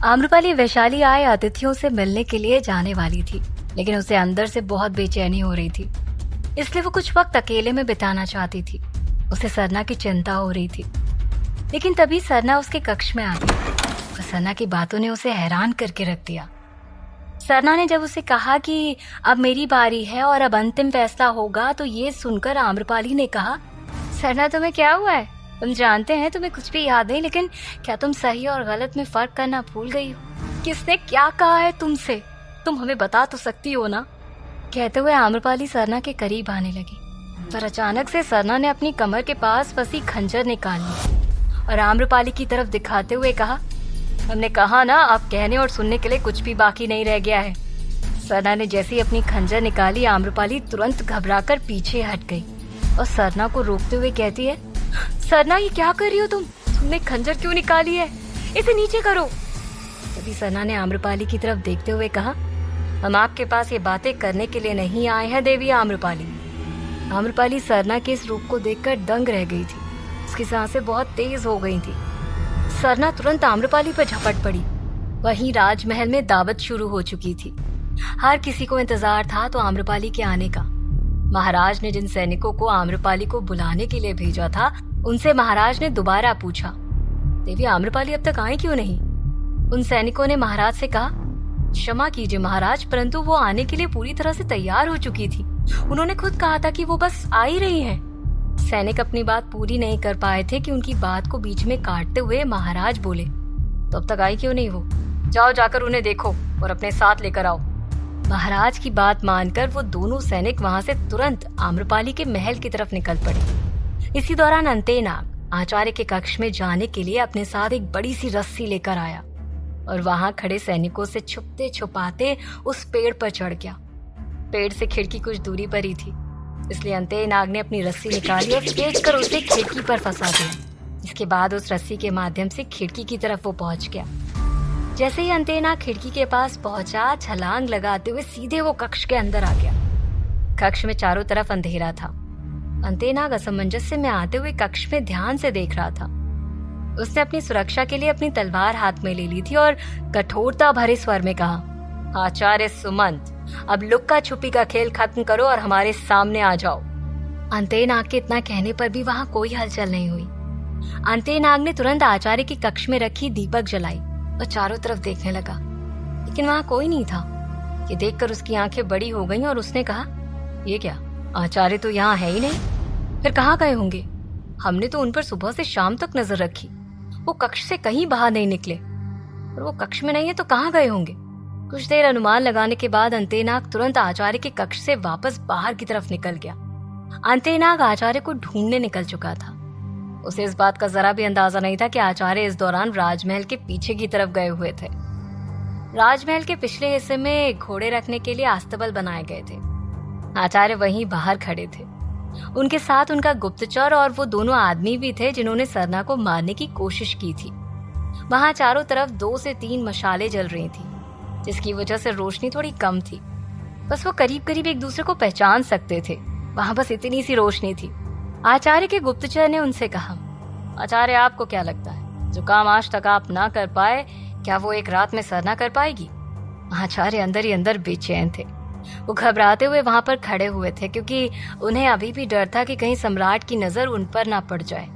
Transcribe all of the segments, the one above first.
आम्रपाली वैशाली आए अतिथियों से मिलने के लिए जाने वाली थी, लेकिन उसे अंदर से बहुत बेचैनी हो रही थी। इसलिए वो कुछ वक्त अकेले में बिताना चाहती थी। उसे सरना की चिंता हो रही थी। लेकिन तभी सरना उसके कक्ष में आ गई और सरना की बातों ने उसे हैरान करके रख दिया। सरना ने जब उसे कहा कि अब मेरी बारी है और अब अंतिम फैसला होगा, तो ये सुनकर आम्रपाली ने कहा, सरना तुम्हें क्या हुआ है? तुम जानते हैं तुम्हें कुछ भी याद नहीं, लेकिन क्या तुम सही और गलत में फर्क करना भूल गई हो? किसने क्या कहा है तुमसे? तुम हमें बता तो सकती हो ना? कहते हुए आम्रपाली सरना के करीब आने लगी, पर अचानक से सरना ने अपनी कमर के पास फंसी खंजर निकाल ली और आम्रपाली की तरफ दिखाते हुए कहा, हमने कहा ना, अब कहने और सुनने के लिए कुछ भी बाकी नहीं रह गया है। सरना ने जैसे ही अपनी खंजर निकाली, आम्रपाली तुरंत घबराकर पीछे हट गई और सरना को रोकते हुए कहती है, सरना ये क्या कर रही हो तुम? तुमने खंजर क्यों निकाली है? इसे नीचे करो। तभी सरना ने आम्रपाली की तरफ देखते हुए कहा, हम आपके पास ये बातें करने के लिए नहीं आए हैं देवी आम्रपाली। आम्रपाली सरना के इस रूप को देखकर दंग रह गई थी। उसकी सांसें बहुत तेज हो गई थी। सरना तुरंत आम्रपाली पर झपट पड़ी। वहीं राजमहल में दावत शुरू हो चुकी थी। हर किसी को इंतजार था तो आम्रपाली के आने का। महाराज ने जिन सैनिकों को आम्रपाली को बुलाने के लिए भेजा था, उनसे महाराज ने दोबारा पूछा, देवी आम्रपाली अब तक आई क्यों नहीं? उन सैनिकों ने महाराज से कहा, क्षमा कीजिए महाराज, परंतु वो आने के लिए पूरी तरह से तैयार हो चुकी थी। उन्होंने खुद कहा था कि वो बस आ ही रही हैं। सैनिक अपनी बात पूरी नहीं कर पाए थे कि उनकी बात को बीच में काटते हुए महाराज बोले, तो अब तक आई क्यों नहीं वो? जाओ जाकर उन्हें देखो और अपने साथ लेकर आओ। महाराज की बात मानकर वो दोनों सैनिक वहां से तुरंत आम्रपाली के महल की तरफ निकल पड़े। इसी दौरान अंतेनाग आचार्य के कक्ष में जाने के लिए अपने साथ एक बड़ी सी रस्सी लेकर आया और वहां खड़े सैनिकों से छुपते छुपाते उस पेड़ पर चढ़ गया। पेड़ से खिड़की कुछ दूरी पर ही थी, इसलिए अंतेनाग ने अपनी रस्सी निकाली और खींचकर उसे खिड़की पर फंसा दिया। इसके बाद उस रस्सी के माध्यम से खिड़की की तरफ वो पहुंच गया। जैसे ही अंतेनाग खिड़की के पास पहुंचा, छलांग लगाते हुए सीधे वो कक्ष के अंदर आ गया। कक्ष में चारों तरफ अंधेरा था। अंतेनाग असमंजस्य में आते हुए कक्ष में ध्यान से देख रहा था। उसने अपनी सुरक्षा के लिए अपनी तलवार हाथ में ले ली थी और कठोरता भरे स्वर में कहा, आचार्य सुमंत, अब लुक्का छुपी का खेल खत्म करो और हमारे सामने आ जाओ। अंतेनाग के इतना कहने पर भी वहां कोई हलचल नहीं हुई। अंतेनाग ने तुरंत आचार्य के कक्ष में रखी दीपक जलाई और चारों तरफ देखने लगा, लेकिन वहां कोई नहीं था। ये देखकर उसकी आंखें बड़ी हो गईं और उसने कहा, ये क्या, आचार्य तो यहाँ है ही नहीं। फिर कहाँ गए होंगे? हमने तो उन पर सुबह से शाम तक नजर रखी। वो कक्ष से कहीं बाहर नहीं निकले, और वो कक्ष में नहीं है तो कहाँ गए होंगे? कुछ देर अनुमान लगाने के बाद अंतेनाग तुरंत आचार्य के कक्ष से वापस बाहर की तरफ निकल गया। अंतेनाग आचार्य को ढूंढने निकल चुका था। उसे इस बात का जरा भी अंदाजा नहीं था कि आचार्य इस दौरान राजमहल के पीछे की तरफ गए हुए थे। राजमहल के पिछले हिस्से में घोड़े रखने के लिए आस्तबल बनाए गए थे। आचार्य वहीं बाहर खड़े थे। उनके साथ उनका गुप्तचर और वो दोनों आदमी भी थे जिन्होंने सरना को मारने की कोशिश की थी। वहां चारों तरफ 2 से 3 मशालें जल रही थी, जिसकी वजह से रोशनी थोड़ी कम थी। बस वो करीब करीब एक दूसरे को पहचान सकते थे। वहां बस इतनी सी रोशनी थी। आचार्य के गुप्तचर ने उनसे कहा, आचार्य आपको क्या लगता है, जो काम आज तक आप ना कर पाए, क्या वो एक रात में सरना कर पाएगी? आचार्य अंदर ही अंदर बेचैन थे। वो घबराते हुए वहां पर खड़े हुए थे, क्योंकि उन्हें अभी भी डर था कि कहीं सम्राट की नजर उन पर ना पड़ जाए।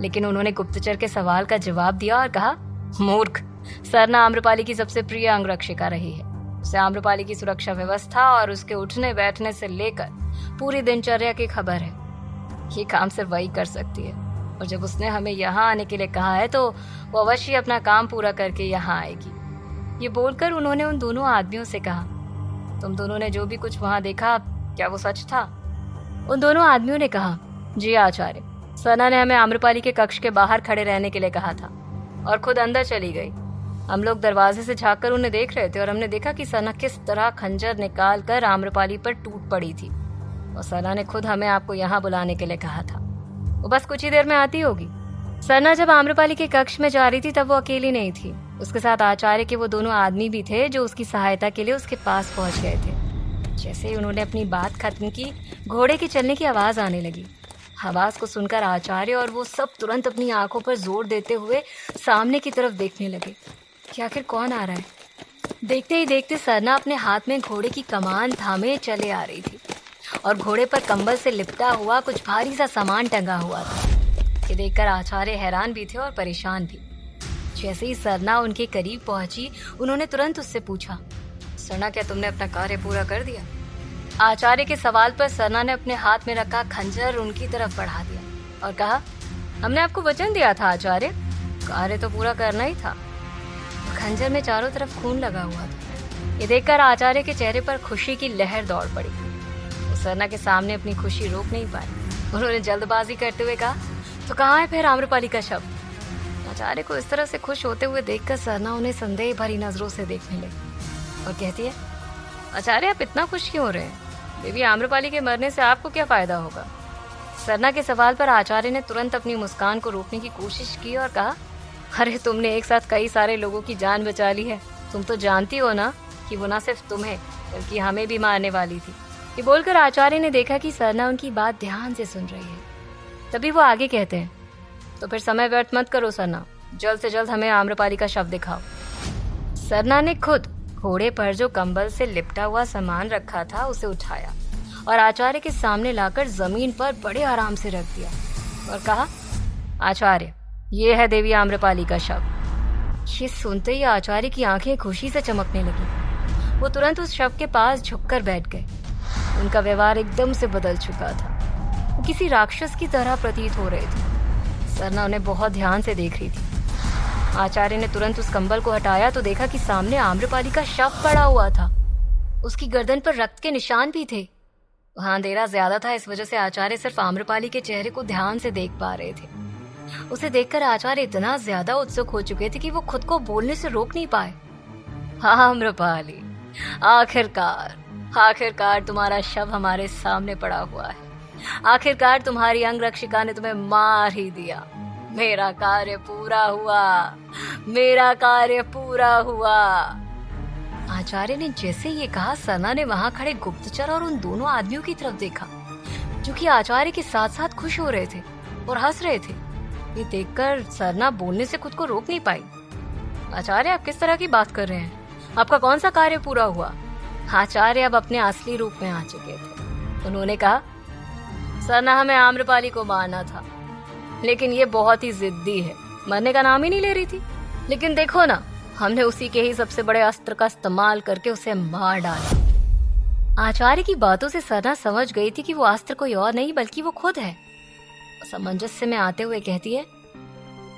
लेकिन उन्होंने गुप्तचर के सवाल का जवाब दिया और कहा, मूर्ख, सरना आम्रपाली की सबसे प्रिय अंगरक्षिका रही है। उसे आम्रपाली की सुरक्षा व्यवस्था और उसके उठने बैठने से लेकर पूरी दिनचर्या की खबर है। ये काम सिर्फ वही कर सकती है, और जब उसने हमें यहाँ आने के लिए कहा है तो वो अवश्य अपना काम पूरा करके यहाँ आएगी। ये बोलकर उन्होंने उन दोनों आदमियों से कहा, तुम दोनों ने जो भी कुछ वहां देखा, क्या वो सच था? उन दोनों आदमियों ने कहा, जी आचार्य, सरना ने हमें आम्रपाली के कक्ष के बाहर खड़े रहने के लिए कहा था और खुद अंदर चली गई। हम लोग दरवाजे से झांककर उन्हें देख रहे थे और हमने देखा कि सरना किस तरह खंजर निकाल कर आम्रपाली पर टूट पड़ी थी, और सरना ने खुद हमें आपको यहाँ बुलाने के लिए कहा था। वो बस कुछ ही देर में आती होगी। सरना जब आम्रपाली के कक्ष में जा रही थी तब वो अकेली नहीं थी। उसके साथ आचार्य के वो दोनों आदमी भी थे जो उसकी सहायता के लिए उसके पास पहुंच गए थे। जैसे ही उन्होंने अपनी बात खत्म की, घोड़े के चलने की आवाज आने लगी। आवाज को सुनकर आचार्य और वो सब तुरंत अपनी आंखों पर जोर देते हुए सामने की तरफ देखने लगे। कि आखिर कौन आ रहा है। देखते ही देखते सरना अपने हाथ में घोड़े की कमान थामे चले आ रही थी और घोड़े पर कंबल से लिपटा हुआ कुछ भारी सा सामान टंगा हुआ था। ये देखकर आचार्य हैरान भी थे और परेशान भी। जैसे ही सरना उनके करीब पहुंची, उन्होंने तुरंत उससे पूछा, सरना, क्या तुमने अपना कार्य पूरा कर दिया? आचार्य के सवाल पर सरना ने अपने हाथ में रखा खंजर उनकी तरफ बढ़ा दिया और कहा, हमने आपको वचन दिया था आचार्य, कार्य तो पूरा करना ही था। खंजर में चारों तरफ खून लगा हुआ था। ये देखकर आचार्य के चेहरे पर खुशी की लहर दौड़ पड़ी। वो सरना के सामने अपनी खुशी रोक नहीं पाए। उन्होंने जल्दबाजी करते हुए कहा, तो कहाँ है फिर आम्रपाली का शव? आचार्य को इस तरह से खुश होते हुए देखकर सरना उन्हें संदेह भरी नजरों से देखने लगी और कहती है, आचार्य, आप इतना खुश क्यों हो रहे हैं? देवी आम्रपाली के मरने से आपको क्या फायदा होगा? सरना के सवाल पर आचार्य ने तुरंत अपनी मुस्कान को रोकने की कोशिश की और कहा, अरे तुमने एक साथ कई सारे लोगों की जान बचा ली है। तुम तो जानती हो ना कि वो ना सिर्फ तुम्हें बल्कि हमें भी मारने वाली थी। ये बोलकर आचार्य ने देखा कि सरना उनकी बात ध्यान से सुन रही है। तभी वो आगे कहते हैं, तो फिर समय व्यर्थ मत करो सरना, जल्द से जल्द हमें आम्रपाली का शव दिखाओ। सरना ने खुद घोड़े पर जो कंबल से लिपटा हुआ सामान रखा था उसे उठाया और आचार्य के सामने लाकर जमीन पर बड़े आराम से रख दिया और कहा, आचार्य, ये है देवी आम्रपाली का शव। ये सुनते ही आचार्य की आंखें खुशी से चमकने लगी। वो तुरंत उस शव के पास झुककर बैठ गए। उनका व्यवहार एकदम से बदल चुका था। वो किसी राक्षस की तरह प्रतीत हो रहे थे। सरना उन्हें बहुत ध्यान से देख रही थी। आचार्य ने तुरंत उस कंबल को हटाया तो देखा कि सामने आम्रपाली का शव पड़ा हुआ था। उसकी गर्दन पर रक्त के निशान भी थे। वहां अंधेरा ज्यादा था, इस वजह से आचार्य सिर्फ आम्रपाली के चेहरे को ध्यान से देख पा रहे थे। उसे देखकर आचार्य इतना ज्यादा उत्सुक हो चुके थे कि वो खुद को बोलने से रोक नहीं पाए। आम्रपाली, आखिरकार तुम्हारा शव हमारे सामने पड़ा हुआ है। आखिरकार तुम्हारी अंग रक्षिका ने तुम्हें मार ही दिया। मेरा कार्य पूरा हुआ, मेरा कार्य पूरा हुआ। आचार्य ने जैसे ये कहा, सरना ने वहां खड़े गुप्तचर और उन दोनों आदमियों की तरफ देखा जो कि आचार्य के साथ साथ खुश हो रहे थे और हंस रहे थे। ये देखकर सरना बोलने से खुद को रोक नहीं पाई। आचार्य, आप किस तरह की बात कर रहे हैं? आपका कौन सा कार्य पूरा हुआ? आचार्य अब अपने असली रूप में आ चुके थे। उन्होंने कहा, सरना, हमें आम्रपाली को मारना था, लेकिन ये बहुत ही जिद्दी है, मरने का नाम ही नहीं ले रही थी। लेकिन देखो ना, हमने उसी के ही सबसे बड़े अस्त्र का इस्तेमाल करके उसे मार डाला। आचार्य की बातों से सरना समझ गई थी कि वो अस्त्र कोई और नहीं बल्कि वो खुद है। सामंजस्य में आते हुए कहती है,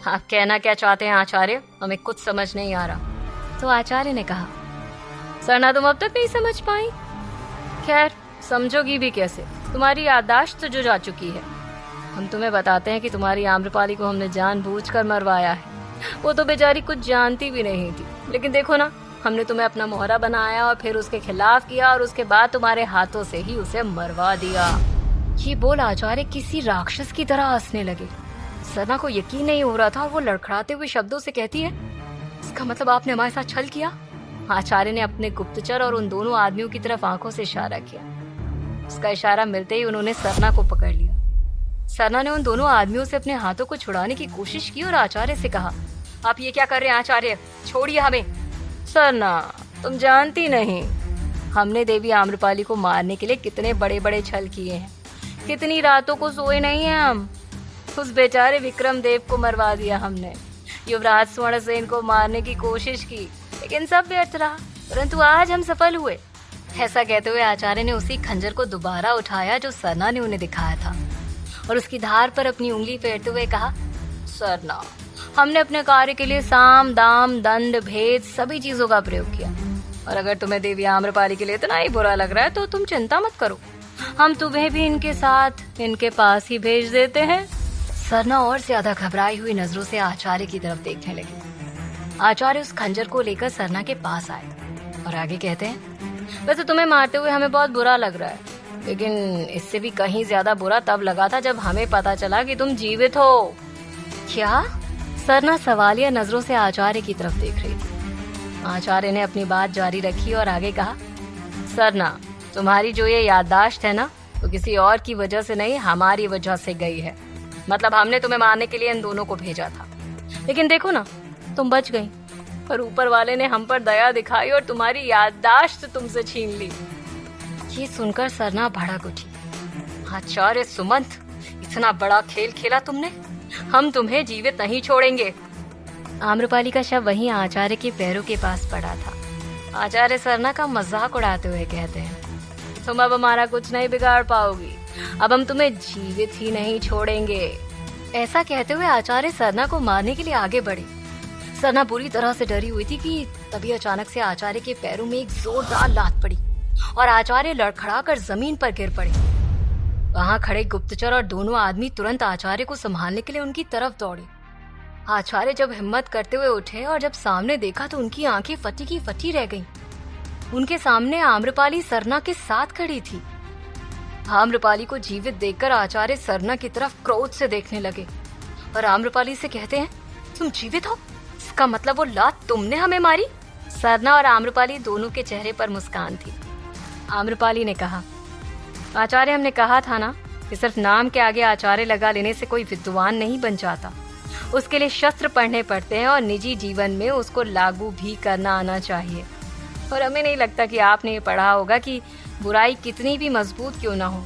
आप कहना क्या चाहते हैं आचार्य? हमें कुछ समझ नहीं आ रहा। तो आचार्य ने कहा, सरना, तुम अब तक नहीं समझ पाई? खैर, समझोगी भी कैसे? तुम्हारी याददाश्त जो जा चुकी है। हम तुम्हें बताते हैं कि तुम्हारी आम्रपाली को हमने जानबूझकर मरवाया है। वो तो बेचारी कुछ जानती भी नहीं थी, लेकिन देखो ना, हमने तुम्हें अपना मोहरा बनाया और फिर उसके खिलाफ किया और उसके बाद तुम्हारे हाथों से ही उसे मरवा दिया। ये बोल आचार्य किसी राक्षस की तरह हंसने लगे। सरना को यकीन नहीं हो रहा था और वो लड़खड़ाते हुए शब्दों से कहती है, इसका मतलब आपने हमारे साथ छल किया? आचार्य ने अपने गुप्तचर और उन दोनों आदमियों की तरफ आंखों से इशारा किया। उसका इशारा मिलते ही उन्होंने सरना को पकड़ लिया। सरना ने उन दोनों आदमियों से अपने हाथों को छुड़ाने की कोशिश की और आचार्य से कहा, आप ये क्या कर रहे हैं आचार्य? छोड़िए हमें। सरना, तुम जानती नहीं, हमने देवी आम्रपाली को मारने के लिए कितने बड़े बड़े छल किए हैं। कितनी रातों को सोए नहीं हैं हम। उस बेचारे विक्रम देव को मरवा दिया हमने। युवराज स्वर्णसेन को मारने की कोशिश की, लेकिन सब व्यर्थ रहा, परंतु आज हम सफल हुए। ऐसा कहते हुए आचार्य ने उसी खंजर को दोबारा उठाया जो सरना ने उन्हें दिखाया था और उसकी धार पर अपनी उंगली फेरते हुए कहा, सरना, हमने अपने कार्य के लिए साम, दाम, दंड, भेद सभी चीजों का प्रयोग किया। और अगर तुम्हें देवी आम्रपाली के लिए इतना ही बुरा लग रहा है तो तुम चिंता मत करो, हम तुम्हें भी इनके साथ इनके पास ही भेज देते हैं। सरना और ज्यादा घबराई हुई नजरों से आचार्य की तरफ देखने लगी। आचार्य उस खंजर को लेकर सरना के पास आए और आगे कहते हैं, वैसे तुम्हें मारते हुए हमें बहुत बुरा लग रहा है, लेकिन इससे भी कहीं ज्यादा बुरा तब लगा था जब हमें पता चला कि तुम जीवित हो। क्या? सरना सवालिया नजरों से आचार्य की तरफ देख रही थी। आचार्य ने अपनी बात जारी रखी और आगे कहा, सरना, तुम्हारी जो ये याददाश्त है ना, वो किसी और की वजह से नहीं, हमारी वजह से गई है। मतलब हमने तुम्हें मारने के लिए इन दोनों को भेजा था, लेकिन देखो ना, तुम बच गई। पर ऊपर वाले ने हम पर दया दिखाई और तुम्हारी याददाश्त तुमसे छीन ली। ये सुनकर सरना भड़क उठी। आचार्य सुमंत, इतना बड़ा खेल खेला तुमने, हम तुम्हें जीवित नहीं छोड़ेंगे। आम्रपाली का शव वहीं आचार्य के पैरों के पास पड़ा था। आचार्य सरना का मजाक उड़ाते हुए कहते हैं, तुम अब हमारा कुछ नहीं बिगाड़ पाओगी, अब हम तुम्हें जीवित ही नहीं छोड़ेंगे। ऐसा कहते हुए आचार्य सरना को मारने के लिए आगे बढ़े। सरना बुरी तरह से डरी हुई थी कि तभी अचानक से आचार्य के पैरों में एक जोरदार लात पड़ी और आचार्य लड़खड़ाकर जमीन पर गिर पड़े। वहां खड़े गुप्तचर और दोनों आदमी तुरंत आचार्य को संभालने के लिए उनकी तरफ दौड़े। आचार्य जब हिम्मत करते हुए उठे और जब सामने देखा तो उनकी आंखें फटी की फटी रह गईं। उनके सामने आम्रपाली सरना के साथ खड़ी थी। आम्रपाली को जीवित देखकर आचार्य सरना की तरफ क्रोध से देखने लगे और आम्रपाली से कहते हैं, तुम जीवित हो? इसका मतलब वो लात तुमने हमें मारी? सरना और आम्रपाली दोनों के चेहरे पर मुस्कान थी। आम्रपाली ने कहा, आचार्य, हमने कहा था ना कि सिर्फ नाम के आगे आचार्य लगा लेने से कोई विद्वान नहीं बन जाता। उसके लिए शस्त्र पढ़ने पड़ते हैं और निजी जीवन में उसको लागू भी करना आना चाहिए। और हमें नहीं लगता कि आपने ये पढ़ा होगा कि बुराई कितनी भी मजबूत क्यों ना हो,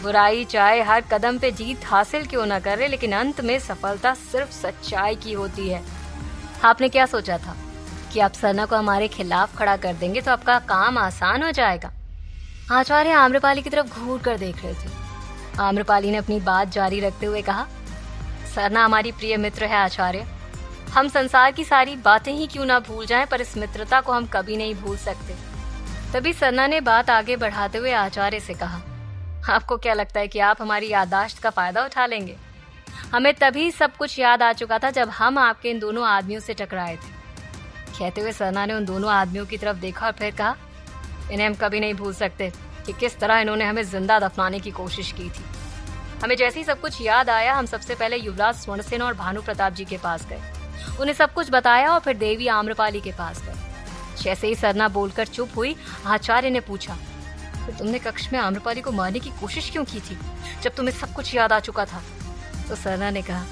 बुराई चाहे हर कदम पे जीत हासिल क्यों ना करे, लेकिन अंत में सफलता सिर्फ सच्चाई की होती है। आपने क्या सोचा था कि आप सरना को हमारे खिलाफ खड़ा कर देंगे तो आपका काम आसान हो जाएगा? आचार्य आम्रपाली की तरफ घूर कर देख रहे थे। आम्रपाली ने अपनी बात जारी रखते हुए कहा, सरना हमारी प्रिय मित्र है आचार्य। हम संसार की सारी बातें ही क्यों ना भूल जाएं, पर इस मित्रता को हम कभी नहीं भूल सकते। तभी सरना ने बात आगे बढ़ाते हुए आचार्य से कहा, आपको क्या लगता है कि आप हमारी याददाश्त का फायदा उठा लेंगे? हमें तभी सब कुछ याद आ चुका था जब हम आपके इन दोनों आदमियों से टकराए थे। कहते हुए सरना ने उन दोनों आदमियों की तरफ देखा और फिर कहा, इन्हें हम कभी नहीं भूल सकते कि किस तरह इन्होंने हमें जिंदा दफनाने की कोशिश की थी। हमें जैसे ही सब कुछ याद आया, हम सबसे पहले युवराज स्वर्णसेन और भानु प्रताप जी के पास गए, उन्हें सब कुछ बताया और फिर देवी आम्रपाली के पास गए। जैसे ही सरना बोलकर चुप हुई, आचार्य ने पूछा, तो तुमने कक्ष में आम्रपाली को मारने की कोशिश क्यों की थी जब तुम्हें सब कुछ याद आ चुका था? तो सरना ने कहा,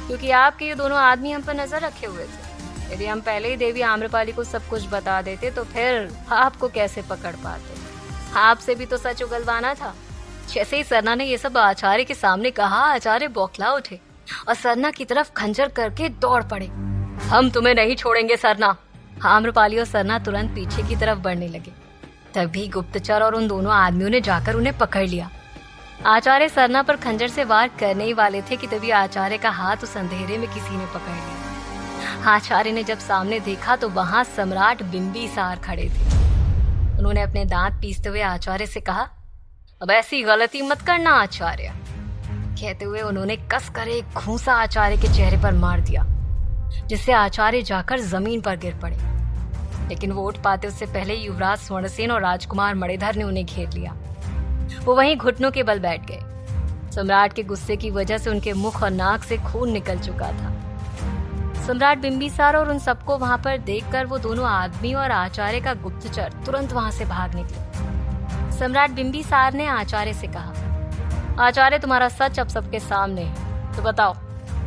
क्योंकि आपके ये दोनों आदमी हम पर नजर रखे हुए थे। यदि हम पहले ही देवी आम्रपाली को सब कुछ बता देते तो फिर आपको कैसे पकड़ पाते? आपसे भी तो सच उगलवाना था। जैसे ही सरना ने ये सब आचार्य के सामने कहा, आचार्य बौखला उठे और सरना की तरफ खंजर करके दौड़ पड़े। हम तुम्हें नहीं छोड़ेंगे सरना। आम्रपाली और सरना तुरंत पीछे की तरफ बढ़ने लगे। तभी गुप्तचर और उन दोनों आदमियों ने जाकर उन्हें पकड़ लिया। आचार्य सरना पर खंजर से वार करने ही वाले थे कि तभी आचार्य का हाथ उस अंधेरे में किसी ने पकड़ लिया। आचार्य ने जब सामने देखा तो वहां सम्राट बिंबिसार खड़े थे। उन्होंने अपने दांत पीसते हुए आचार्य से कहा, अब ऐसी गलती मत करना आचार्य। कहते हुए उन्होंने कसकर एक घूंसा आचार्य के चेहरे पर मार दिया, जिससे आचार्य जाकर जमीन पर गिर पड़े। लेकिन वो उठ पाते उससे पहले युवराज स्वर्णसेन और राजकुमार मणिधर ने उन्हें घेर लिया। वो वहीं घुटनों के बल बैठ गए। सम्राट के गुस्से की वजह से उनके मुख और नाक से खून निकल चुका था। सम्राट बिंबिसार और उन सबको वहां पर देखकर वो दोनों आदमी और आचार्य का गुप्तचर तुरंत वहां से भाग निकले। सम्राट बिंबिसार ने आचार्य से कहा, आचार्य, तुम्हारा सच अब सबके सामने है, तो बताओ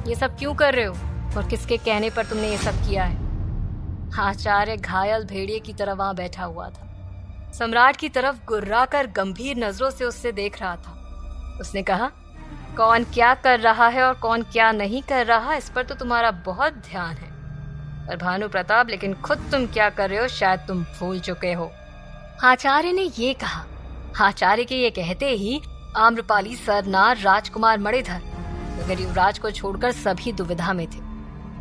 ये सब क्यों कर रहे हो और किसके कहने पर तुमने ये सब किया है? आचार्य घायल भेड़िए की तरह वहां बैठा हुआ था। सम्राट की तरफ गुर्राकर गंभीर नजरों से उससे देख रहा था। उसने कहा, कौन क्या कर रहा है और कौन क्या नहीं कर रहा, इस पर तो तुम्हारा बहुत ध्यान है। और भानु प्रताप, लेकिन खुद तुम क्या कर रहे हो शायद तुम भूल चुके हो। आचार्य ने ये कहा। आचार्य के ये कहते ही आम्रपाली, सरना, राजकुमार मणिधर मगर युवराज को छोड़कर सभी दुविधा में थे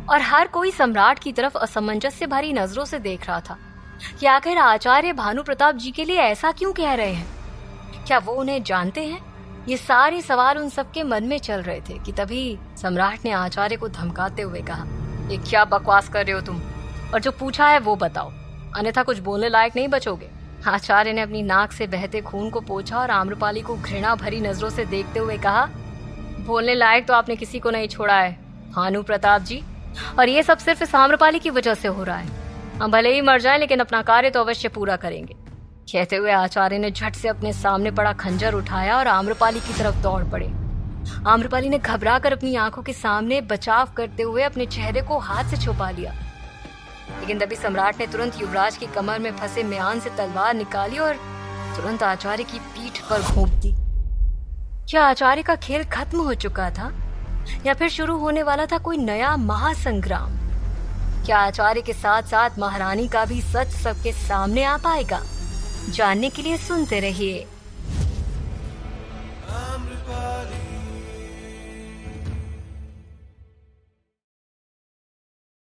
और हर कोई सम्राट की तरफ असमंजस से भरी नजरों से देख रहा था कि आखिर आचार्य भानु प्रताप जी के लिए ऐसा क्यों कह रहे हैं। क्या वो उन्हें जानते हैं? ये सारे सवाल उन सबके मन में चल रहे थे कि तभी सम्राट ने आचार्य को धमकाते हुए कहा, ये क्या बकवास कर रहे हो तुम, और जो पूछा है वो बताओ, अन्यथा कुछ बोलने लायक नहीं बचोगे। आचार्य ने अपनी नाक से बहते खून को पोंछा और आम्रपाली को घृणा भरी नजरों से देखते हुए कहा, बोलने लायक तो आपने किसी को नहीं छोड़ा है भानु प्रताप जी, और ये सब सिर्फ इस आम्रपाली की वजह से हो रहा है। हम भले ही मर जाएं लेकिन अपना कार्य तो अवश्य पूरा करेंगे। कहते हुए आचार्य ने झट से अपने सामने पड़ा खंजर उठाया और आम्रपाली की तरफ दौड़ पड़े। आम्रपाली ने घबराकर अपनी आंखों के सामने बचाव करते हुए अपने चेहरे को हाथ से छुपा लिया। लेकिन तभी सम्राट ने तुरंत युवराज की कमर में फंसे म्यान से तलवार निकाली और तुरंत आचार्य की पीठ पर घोंप दी। क्या आचार्य का खेल खत्म हो चुका था या फिर शुरू होने वाला था कोई नया महासंग्राम? क्या आचार्य के साथ साथ महारानी का भी सच सबके सामने आ पाएगा? जानने के लिए सुनते रहिए